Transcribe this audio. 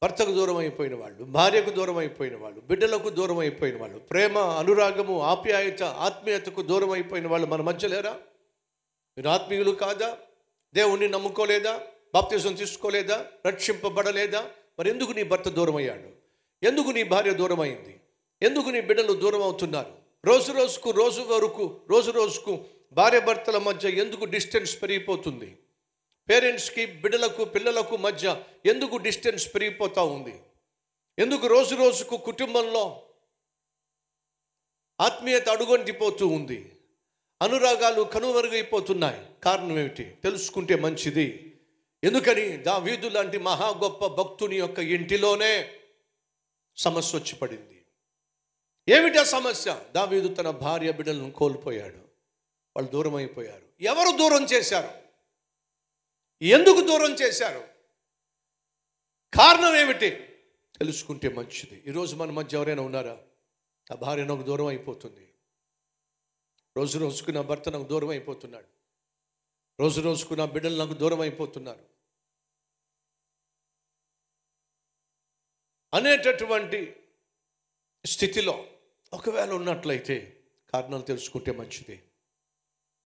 భర్తకు దూరం అయిపోయిన వాళ్ళు, భార్యకు దూరం అయిపోయిన వాళ్ళు, బిడ్డలకు దూరం అయిపోయిన వాళ్ళు, ప్రేమ, అనురాగము, ఆప్యాయత, ఆత్మీయతకు దూరం అయిపోయిన వాళ్ళు మన మధ్య లేరా? మీరు ఆత్మీయులు కాదా? దేవుణ్ణి నమ్ముకోలేదా? బాప్తిజం తీసుకోలేదా? రక్షింపబడలేదా? మరి ఎందుకు నీ భర్త దూరం అయ్యాడు? ఎందుకు నీ భార్య దూరం అయింది? ఎందుకు నీ బిడ్డలు దూరం అవుతున్నారు? రోజు రోజుకు భార్య భర్తల మధ్య ఎందుకు డిస్టెన్స్ పెరిగిపోతుంది? పేరెంట్స్కి పిల్లలకు మధ్య ఎందుకు డిస్టెన్స్ పెరిగిపోతూ ఉంది? ఎందుకు రోజుకు కుటుంబంలో ఆత్మీయత అడుగంటిపోతూ ఉంది? అనురాగాలు కనుమరుగైపోతున్నాయి. కారణం ఏమిటి? తెలుసుకుంటే మంచిది. ఎందుకని? దావీదు లాంటి మహా గొప్ప భక్తుని యొక్క ఇంటిలోనే సమస్య వచ్చి పడింది. ఏమిటి ఆ సమస్య? దావీదు తన భార్య బిడ్డలను కోల్పోయాడు. వాళ్ళు దూరం అయిపోయారు. ఎవరు దూరం చేశారు? ఎందుకు దూరం చేశారు? కారణం ఏమిటి? తెలుసుకుంటే మంచిది. ఈరోజు మన మధ్య ఎవరైనా ఉన్నారా? ఆ భార్య నాకు దూరం అయిపోతుంది, రోజుకు నా భర్త నాకు దూరం అయిపోతున్నాడు, రోజుకు నా బిడ్డలు నాకు దూరం అయిపోతున్నారు అనేటటువంటి స్థితిలో ఒకవేళ ఉన్నట్లయితే కారణాలు తెలుసుకుంటే మంచిది.